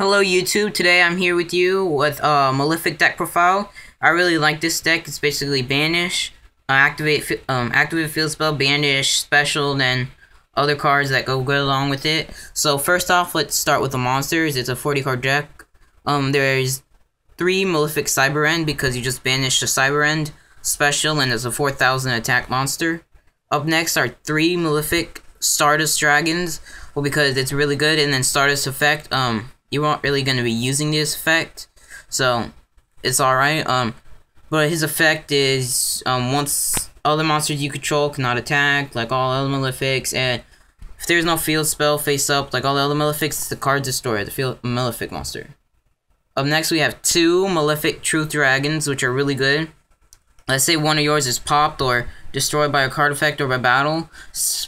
Hello YouTube, today I'm here with you with Malefic deck profile. I really like this deck. It's basically Banish, activate field spell, Banish, special, then other cards that go good along with it. So first off, let's start with the monsters. It's a 40 card deck. There's 3 Malefic Cyber End because you just banished the Cyber End special and it's a 4000 attack monster. Up next are 3 Malefic Stardust Dragons, well because it's really good, and then Stardust effect, you aren't really going to be using this effect, so it's alright. But his effect is, once other monsters you control cannot attack, like all other Malefics, and if there's no field spell face up, like all the other Malefics, the card destroyer, the Malefic monster. Up next, we have 2 Malefic Truth Dragons, which are really good. Let's say one of yours is popped or destroyed by a card effect or by battle.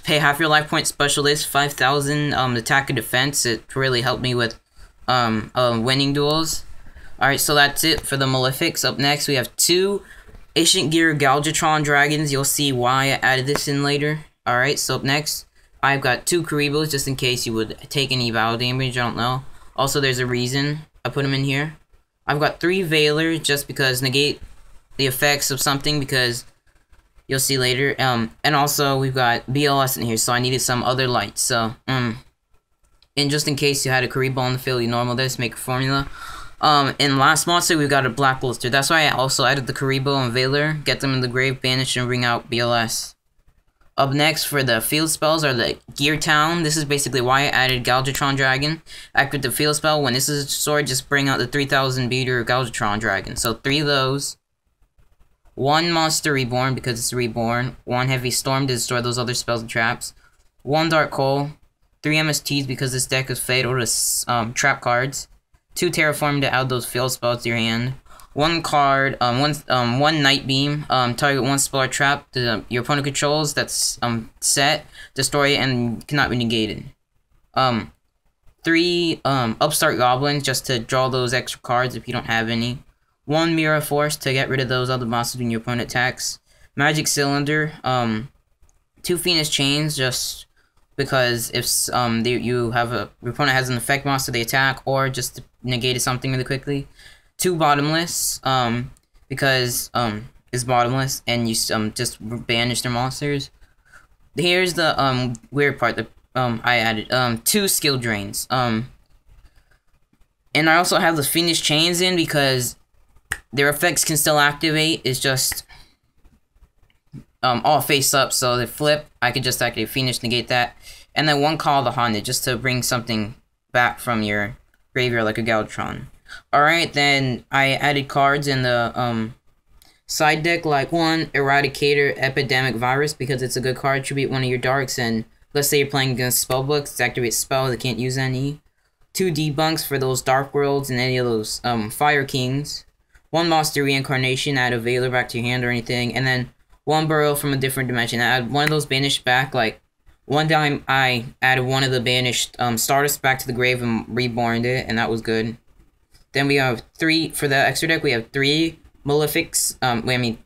Pay half your life point specialist, 5000 attack and defense. It really helped me with winning duels. Alright, so that's it for the Malefics. Up next, we have 2 Ancient Gear Galvatron Dragons. You'll see why I added this in later. Alright, so up next, I've got 2 Karibos, just in case you would take any battle damage, I don't know. Also, there's a reason I put them in here. I've got 3 Veilers, just because negate the effects of something, because you'll see later. And also, we've got BLS in here, so I needed some other lights, so, and just in case you had a Karibo on the field, you normal this, make a formula. In last monster, we've got a Black Blister. That's why I also added the Karibo and Veiler. Get them in the grave, banish, and bring out BLS. Up next for the field spells are the Gear Town. This is basically why I added Galvatron Dragon. Activate the field spell. When this is a sword, just bring out the 3000 beater Galvatron Dragon. So 3 of those. 1 Monster Reborn, because it's reborn. 1 Heavy Storm to destroy those other spells and traps. 1 Dark Coal. 3 MSTs, because this deck is fatal to trap cards. 2 Terraform to add those field spells to your hand. 1 card, one Night Beam, target 1 spell or trap your opponent controls that's set, destroy it, and cannot be negated. 3 Upstart Goblins, just to draw those extra cards if you don't have any. 1 Mirror Force to get rid of those other monsters when your opponent attacks. Magic Cylinder, 2 Phoenix Chains, just because if your opponent has an effect monster they attack, or just to negate something really quickly. 2 Bottomless, because it's bottomless and you just banish their monsters. Here's the weird part that I added 2 Skill Drains. And I also have the Phoenix Chains in because their effects can still activate. It's just all face up, so they flip. I could just activate Phoenix, negate that, and then 1 Call of the Haunted, just to bring something back from your graveyard like a Galvatron. Alright, then I added cards in the side deck, like 1 Eradicator Epidemic Virus, because it's a good card. Attribute 1 of your darks, and let's say you're playing against spellbooks, activate spell, they can't use any. 2 Debunks for those Dark Worlds and any of those Fire Kings. 1 Monster Reincarnation, add a Veiler back to your hand or anything, and then 1 Burrow from a different dimension. I add 1 of those banished back. Like, one time I added 1 of the banished Stardust back to the grave and reborned it, and that was good. Then we have 3, for the extra deck, we have 3 Malefics,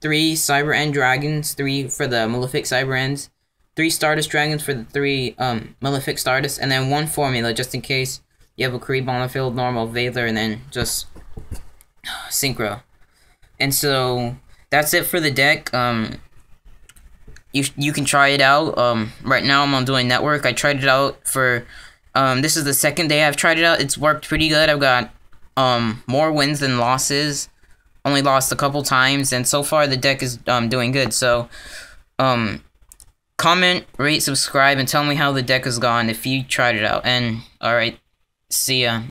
3 Cyber End Dragons, 3 for the Malefic Cyber Ends, 3 Stardust Dragons for the 3 Malefic Stardust, and then 1 formula, just in case you have a Karibo on the field, normal, Veiler, and then just Synchro. And so, that's it for the deck. You can try it out. Right now I'm doing network. I tried it out for, this is the 2nd day I've tried it out. It's worked pretty good. I've got more wins than losses. Only lost a couple times, and so far the deck is doing good. So comment, rate, subscribe, and tell me how the deck has gone if you tried it out. And alright, see ya.